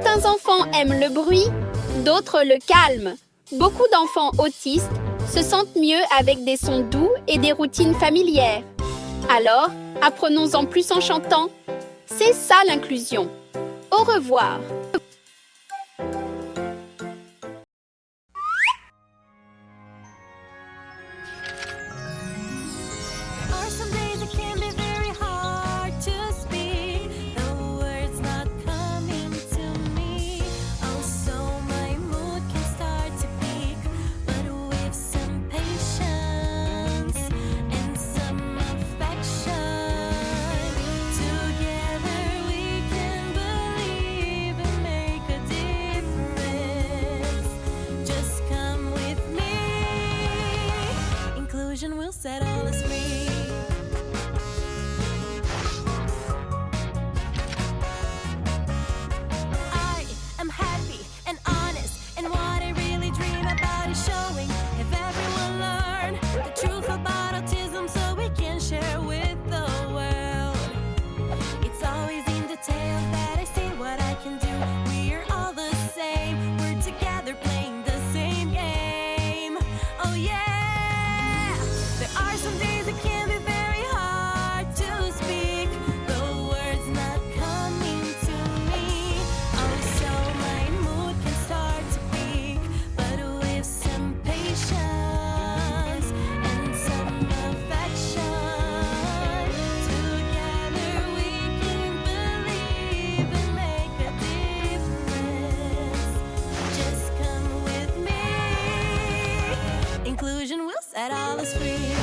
Certains enfants aiment le bruit, d'autres le calme. Beaucoup d'enfants autistes se sentent mieux avec des sons doux et des routines familières. Alors, apprenons-en plus en chantant. C'est ça l'inclusion. Au revoir. Will set all us free. I am happy and honest, and what I really dream about is showing if everyone learn the truth about autism so we can share with the world. It's always in detail that I say what I can do. We're all the same, we're together playing the same game. Oh yeah. Some days it can be very hard to speak. The words not coming to me. Oh, so my mood can start to peak. But with some patience and some affection, together we can believe and make a difference. Just come with me. Inclusion will set all us free.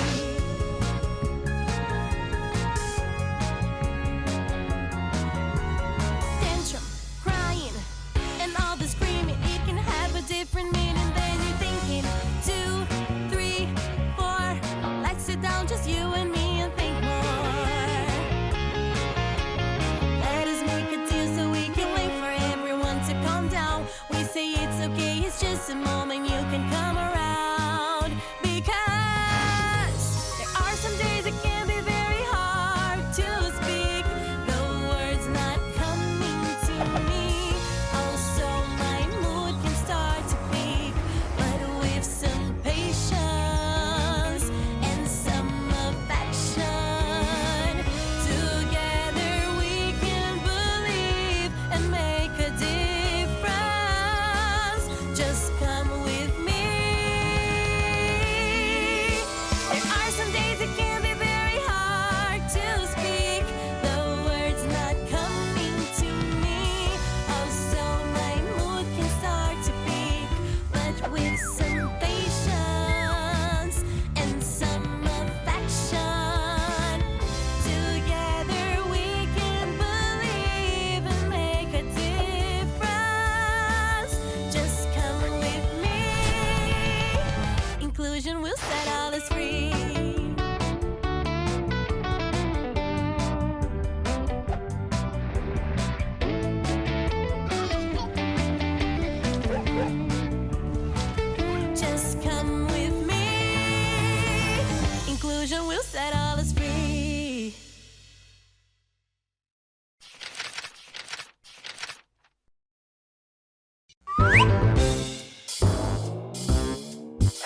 Different meaning than you're thinking. 2, 3, 4. Let's sit down, just you and me, and think more. Let us make a deal so we can wait for everyone to calm down. We say it's okay, it's just a moment, you can come around. Because there are some days it can be very hard to speak. The words not coming to me. Also my mood can start to peak, but with some patience and some affection, together we can believe and make a difference. Just come with me. There are some days it can be very hard to speak. The words not coming to me. Also my mood can start to peak, but with some patience and some affection, together we can believe and make a difference. Just come with me. Inclusion will set all us free. Just come with me. Inclusion will set all us free.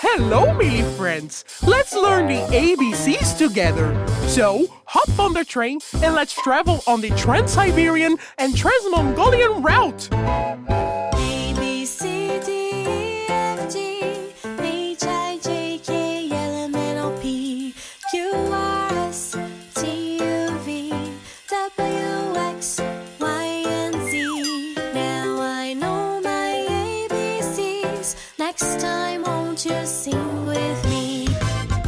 Hello, Millie friends! Let's learn the ABCs together. So, hop on the train and let's travel on the Trans-Siberian and Trans-Mongolian route. A, B, C, D, E, F, G, H, I, J, K, L, M, N, O, P, Q, R, S, T, U, V, W, X, Y, and Z. Now I know my ABCs. Next time, won't you sing with me?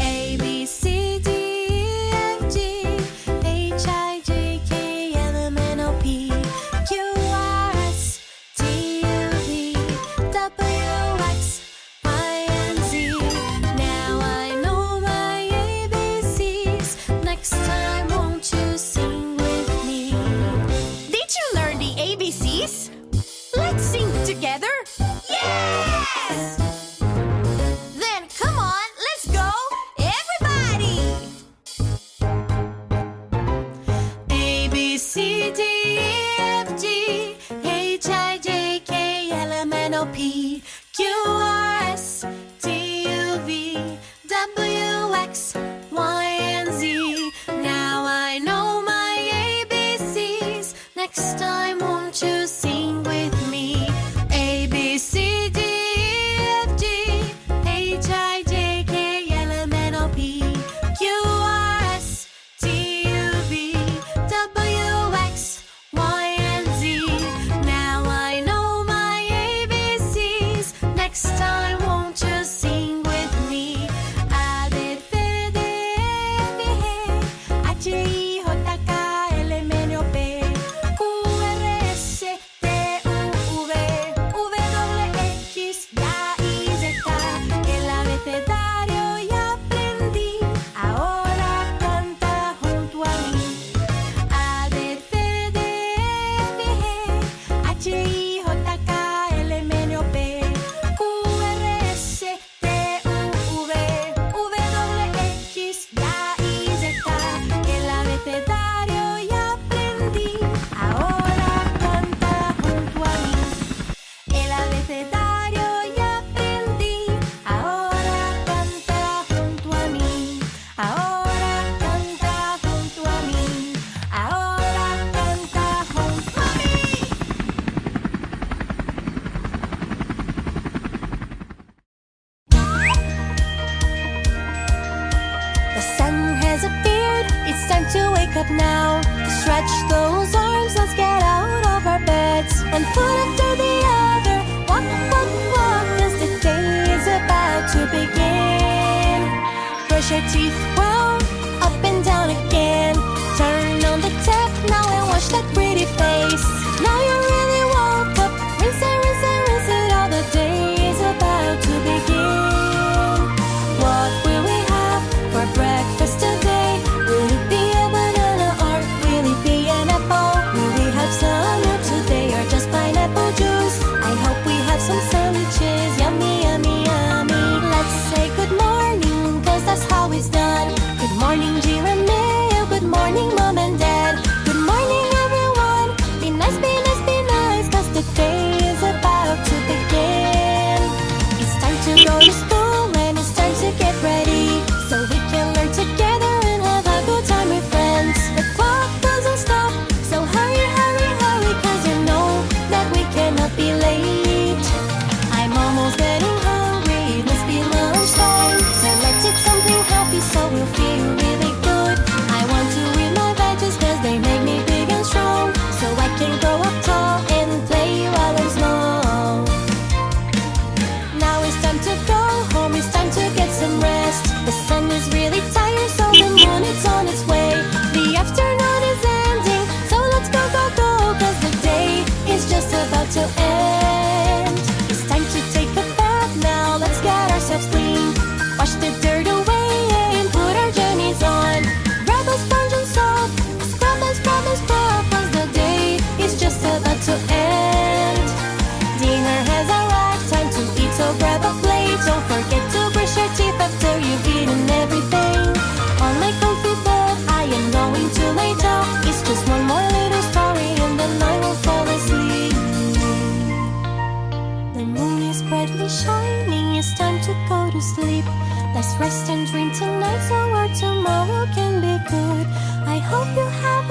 A, B, C, D, E, F, G, H, I, J, K, L, M, N, O, P, Q, R, S, T, up now. Stretch those arms, let's get out of our beds. One foot after the other, walk, walk, walk, 'cause the day is about to begin. Brush your teeth, well, up and down again. Turn on the tap now and wash that pretty face. Now you really woke up, rinse it, rinse it, rinse it. All the day is about to begin. What will we have for breakfast today? Will it be a banana or will it be an apple? Will we have some milk today or just pineapple juice? I hope we have some sandwiches, yummy, yummy, yummy. Let's say good morning, 'cause that's how it's done. Good morning, Giramille, good morning, Mom and Dad. Good morning, everyone, be nice, be nice, be nice, 'cause the day is about to begin. It's time to go to school and it's time to get ready, so we can learn together and have a good time with friends. The clock doesn't stop, so hurry, hurry, hurry, 'cause you know that we cannot be late. I'm almost getting hungry, it must be lunchtime, so let's eat something healthy so we'll feel really good. I want to eat my veggies 'cause they make me big and strong, so I can grow up tall and play while I'm small. Now it's time to go home, it's time to get some rest. The sun is really tired, so the moon is on its way. The afternoon is ending, so let's go, go, go, 'cause the day is just about to end. It's time to take a bath now, let's get ourselves clean. Wash the dirt away and put our jammies on. Grab a sponge and soap, scrub and scrub and scrub, 'cause the day is just about to end. Dinner has arrived, time to eat, so grab a plate. Don't forget to brush your teeth after you've eaten everything. On my comfy bed, I am going to lay down. It's just one more little story and then I will fall asleep. The moon is brightly shining, it's time to go to sleep. Let's rest and dream tonight so our tomorrow can be good. I hope you have